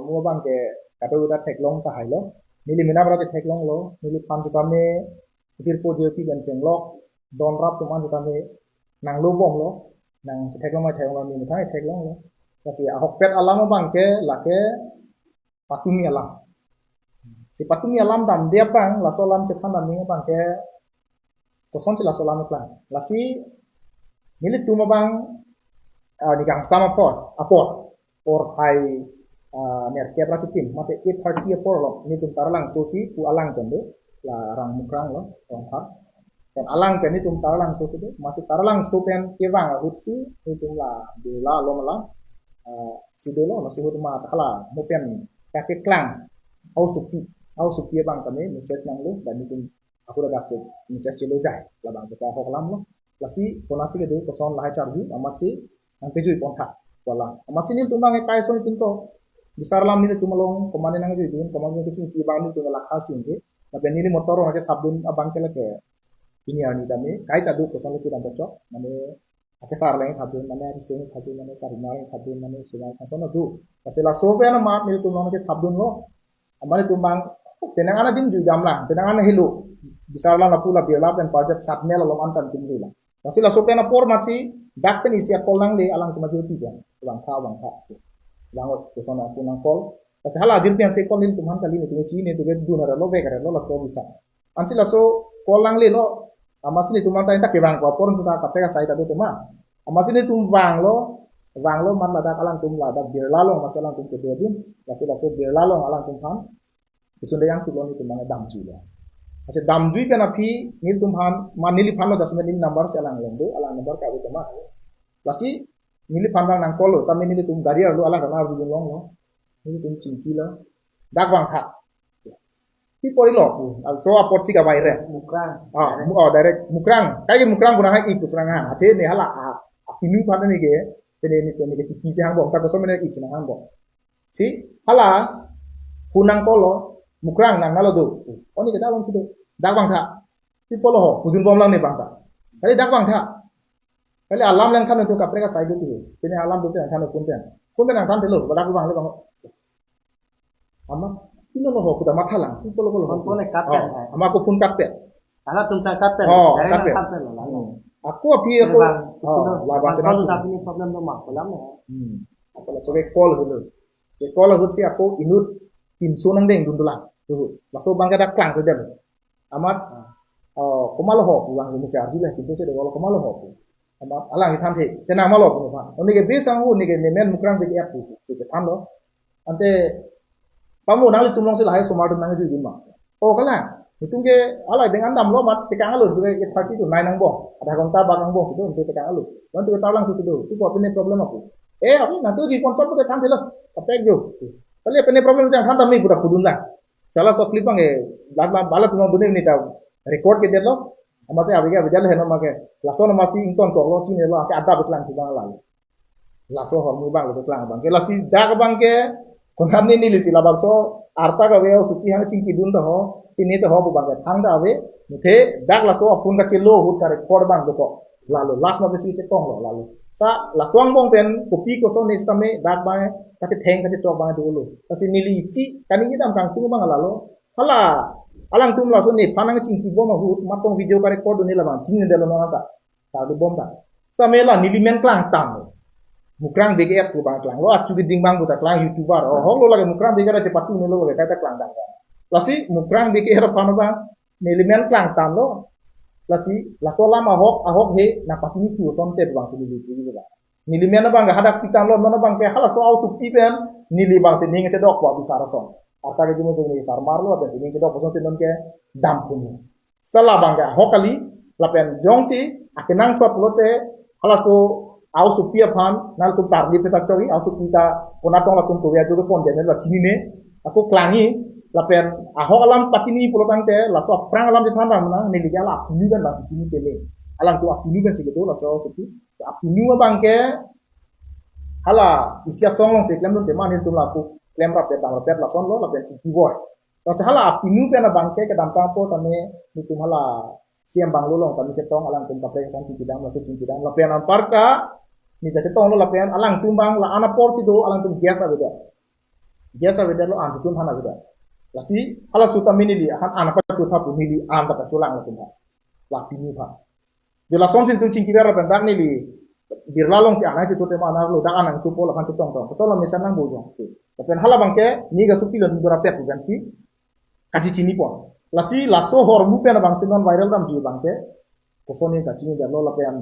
mua bang ke kata udah tek long ta hai lo nili mina berarti tek long lo nili pan kita me jir po jir pi gan cheng lo don rap tu man kita me nang lo bom lo nang tek long mai tek long ni mutai tek long lo kasi ahok pet alam bang ke lake patumi alam si patumi alam dam dia pang la solam ke than ni bang ke kosong ti la solam plan la si nili tu ma bang di gang sama apor or hai ner ke pra tim mate 8:30 apor lo ni tum tarlang sosi pu alang kende la rang mukrang lo rang har dan alang pen ni tum tarlang sosi de masih tarlang so pen ke wang hutsi ni tum la de la lo mala si de lo masih hut ma khala mo pen ka ke klang au supi bang kami message nang lo dan ni tum aku dah dapat message celo jai la bang kita hoklam lo lasi konasi ke de koson la charju amat si ang pejoy ponta wala amasi ni tumang e kai so ni tinto bisar lam ni tumalong komane nang ju din komane ke cing ti bang ni tumala khasi nge tapi ni motor ha ke tabun abang ke lake ini ani dami kai tadu kosan ki dan cocok mane ake sar lain tabun mane ari sing tabun mane sar mal tabun mane sungai kasono du kasela sope na ma ni tumang ke tabun lo amane tumang tenang ana din ju jamla tenang ana hilu bisar lam na pula biela pen project satmel lo mantan timrila kasela sope na por matsi dak pen isi akol nang le alang kuma joti kan bang ka langot ko sona ko nang kol kasi hala jir pian se kol nin tumhan kali ni tu chi ni tu du na lo ve kare lo la ko bisa ansi la so kol nang le lo amasini tumhan ta ke bang ko por tu ta ka pe sai ta tu ma amasini tum bang lo man la dak alang tum la dak bir la lo masalang tum ke de din kasi la so bir la lo alang tum phan isunde yang tu lo ni tum dam ju la Ase damjui kan api nil tumhan manili phan lo dasme nil number se alang lendo alang number ka bu ma lasi nili phan bang nang kolo tami nili tum daria lo alang kana bu long lo nili tum cingki lo dak bang tha pi pori lo tu so aporti ka baire mukrang direct mukrang kai mukrang guna hai iku seranga ate ne hala api nu phan ni ke tene ni ke ti se hang bong ta ko so mene ik hang bong si hala kunang kolo mukrang nang nalo do oni ke dalom sido dak bang tha ti polo ho pujun bom lang ne bang tha kali dak bang tha kali alam lang kan to kapre ka sai do tu tene alam do te kan kun pen nang tan telo badak bang le bang ama tilo lo ho kuda matha lang ti polo kon ne kapen ama ko pun kapte ala tum sa kapen kapen aku api aku la ba se kon tapi ni problem do ma kolam ne apa la cobe call hulu ke call hut si aku inut tim sunang deng dundulang laso bangga dak klang tu dem amat komalo ho buang ni sia arjula tinto se de wala komalo ho amat ala hi tham the tena malo ko fa oni ke besang hu ni ke nemen mukrang be app tu se tham lo ante pamu nang li tumlong se lahai somar nang ju din ma o kala hitung ke ala dengan dam lo mat te kang alu ke 30 tu nai nang bong ada kong ta ba nang bong situ te kang alu dan tu talang situ tu tu apa ni problem aku aku nanti di sponsor tu tham thelo kapek jo kali apa ni problem tu tham tami puta kudun lah salah so clip bange bala tu bune ni ta record ke delo amase abiga bijal heno make laso no masi inton ko lo chine lo ke ada betlang tu bang la laso ho mu bang lo betlang bang ke lasi dak bang ke kon ni lisi la bang so arta ka veo suki hang ching ki dun do ho tini to ho bu bang ke thang da ave muthe dak laso apun ka chilo hut ka record bang do ko lalu last ma besi che tong lo lalu sa laswang bong pen kopi ko so ni stame dak bang kace theng kace chok bang dulu kasi nili isi kani ni dam kang tu bang lalu hala alang tum la so ni panang ching ki bom hu matong video ka record ni la bang chin de lo na ta du bom ta sa mela nili men klang tam mukrang bege ap bang klang lo achu gi ding bang buta klang youtuber ho lo lage mukrang bege ra cepatu ni lo le ta klang dang lasi mukrang bege ra pano bang nili men klang tam lo lasi laso lama ahok he na patini tu son te bang sini ni ba nili men bang hadak pitan lo no bang pe hala so au supi pen nili bang se ninga cedok ba bisara son arta ke jumo ni sar marlo ada ini cedok poson sen ke dampun setelah bang hokali lapen jongsi akenang so plote hala so au supi pan nal tu tar di peta chogi au supi ta ponatong la tuntu ya jogo pon den la chinine aku klangi lapen ahok alam patini pelotang te laso prang alam di tanam nang ni ligala ni kan la chini tele alang tu apini kan segitu laso seperti apini wa bangke hala isia song se klem te mani tu laku klem rap ta rap la son lo lapen chiki boy laso hala apini kan bangke ke dampang po tame ni tu hala siam bang lolong kami cetong alang tu kapre san ti bidang laso ti bidang lapen parka ni ta cetong lo lapen alang tumbang la ana por sido alang tu biasa beda biasa beda lo an tutun hana beda lasi hala suta minili han ana pa chuta pu mili an ta chulang la tumba la pini pa de la son sin tu cingki vera pendak ni li bir lalong si ana tu tema ana lo da ana tu pola kan tong tong to la mesan nang bojo tapi hala bangke ni ga supi lo ndura pet kan si kaji cini pon lasi laso hor mu pen bang non viral dam ji bangke ko soni ka cini da lo la pen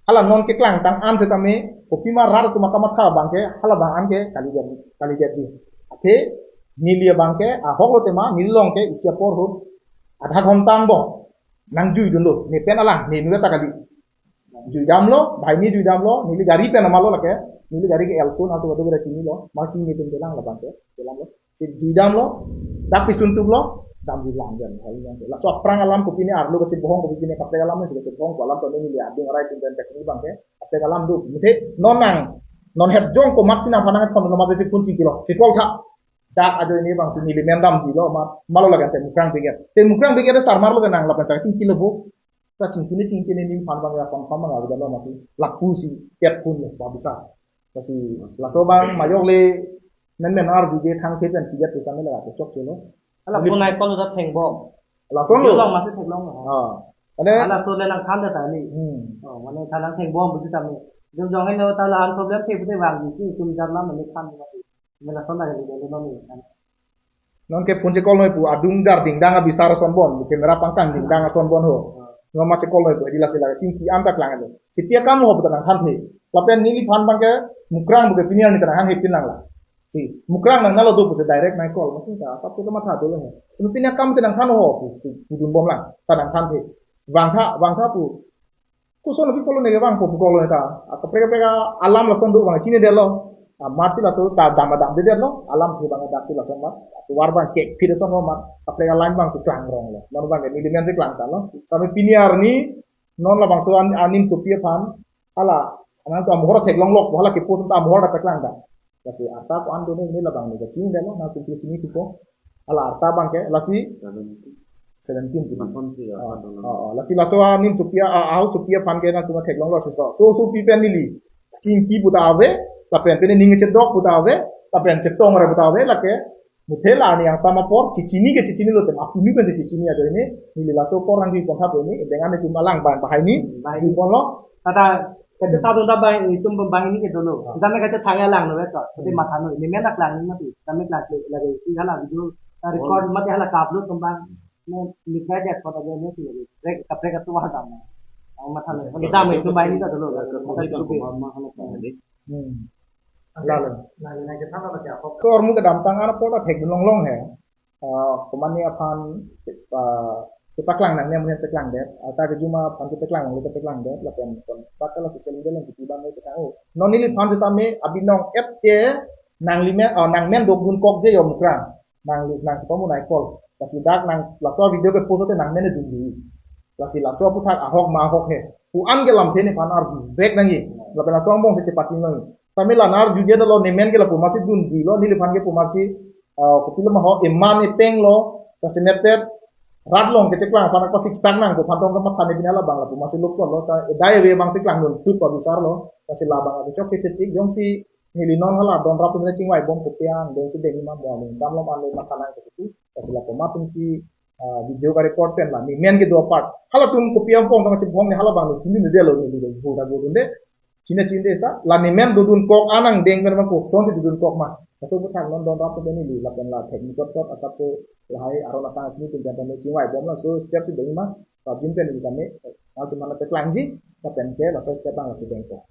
hala non ke klang tang an setame ko pima rar tu makamat kha bangke hala bang an ke kali jadi ate nilia bangke a hoklo tema nilong ke isia por ho adha ghontang bo nang jui dulu ni pen alang ni nuga takali jui damlo bhai ni jui damlo nili gari pen amalo lake nili gari ke elton atau wadu bera cini lo ma cini pen telang la bangke telang lo si jui damlo tapi suntuk lo dam jui lang jan hai yang la so prang alam ko pini arlo ke bohong ko pini kapte alam se ke bohong ko alam to ni li ading rai tin den kacini bangke kapte alam du mite nonang non het jong ko matsina panang ko no ma be kunci kilo cikol tha dak ado ini bang sini li mendam ji lo malo la gante mukrang biget sar mar lo ganang la penta cing kilo bu ta cing kini ni pan bang ya kon pam bang ada lo masih laku si tiap pun lo ba bisa masih la so bang mayok le men ar bije thang ke pen tiga tusan le la chok kilo ala punai kon udah theng bom la son lo long masih theng long ada ala tu le lang khan da ta ni mana thalang theng bom bisa tam jong jong hai no ta la an problem the pute wang ji tum jar lam ni khan ni mela son la ni le no ni non ke punje kol noi pu adung jar ding danga bisara son bon ke mera pangkang ding danga son bon ho no ma che kol noi pu dila sila cing ki am tak lang ade cipia kam ho putan han the lapen nili phan bang ke mukrang bu ke pinial ni tan han he pin lang la si mukrang nang nalo do pu se direct nai kol maksud ta sap tu ma tha do le sunu pinia kam tan han ho pu dun bom lang tan han the wang tha pu ku son pi kol ne bang pu kol ne ta ka prega alam la son do bang cine de lo marsi la so ta dama dam de lo alam ki bang daksi la son ma war bang kek pide son ma apre ga lain bang su klang rong lo non bang ni dimen se klang ta lo sami piniar ni non la bang so anin su pia phan ala anan to amhora thek long lok wala ki pu ta amhora ta klang ta lasi arta ko an do ni la bang ni ga cini de lo na kunci cini ki ko ala arta bang ke lasi 17 ki son ki lasi la so anin su pia au su pia phan ke na tu thek long lo so pi pen ni li cingki buta ave tapen pene ninge cedok buta ave tapen cetong ora buta ave lake mutela ni yang sama por cicini lo tem aku ni kan cicini ada ini ni la so por nang di kon hab ini dengan itu malang ban bahai ni di kon lo kata kata ta do da bai itu bang ini ke dulu kita me kata thanga lang no beto tapi matha no ni me nak lang ni mati kami kelas lagi tinggal video record mati hala upload kembang ne misguide ya kota dia ni sih rek kapre katu wah dam matha no kita me itu bai ni ka dulu matha itu be lalu so ormu ke dampang ana pola thek long long hai komani apan teklang nang ne mun teklang det ata ke juma pan teklang nang teklang det la pen kon patala social media lang tiba me tekang o non ili pan jeta me abinong et ke nang lime nang men do gun kok je yo mukrang nang sepamu nai kol kasi dak nang la so video ke post te nang men du lasi la so putak ahok ma ahok he pu an ke lam the ni pan ar bek nangi la pen so bong se cepat ni kami lanar juga lo nemen ke la pu masih dun di lo ni le pan ke pu masih ko pilo ma ho iman ni teng lo kasi netet radlong ke ceklang pana ko siksak nang ko pantong ke makan ni binala bang la pu masih lupa lo ta daya we bang siklang dun tu ko besar lo kasi labang ade chok titik jong si ni linon hala don rapu ne cingwai bom ko pian den si deni ma bo ni samlo man le makanan ke situ kasi la ko matung ci video ka record pen la ni men ke do part hala tum ko pian pong tong ci bong ni hala bang ni cindi de lo ni de boda bodunde Cina esta la ni men dudun kok anang deng men ma ko son si dudun kok ma so bukan non don rapu beni li la pen la tek ni cot asap ko lahai arona ta sini tin dan ni cingwai bom la so step ti deni ma ta bin pen ni kami na tu mana te klangji ta pen ke la so step bang la si deng ko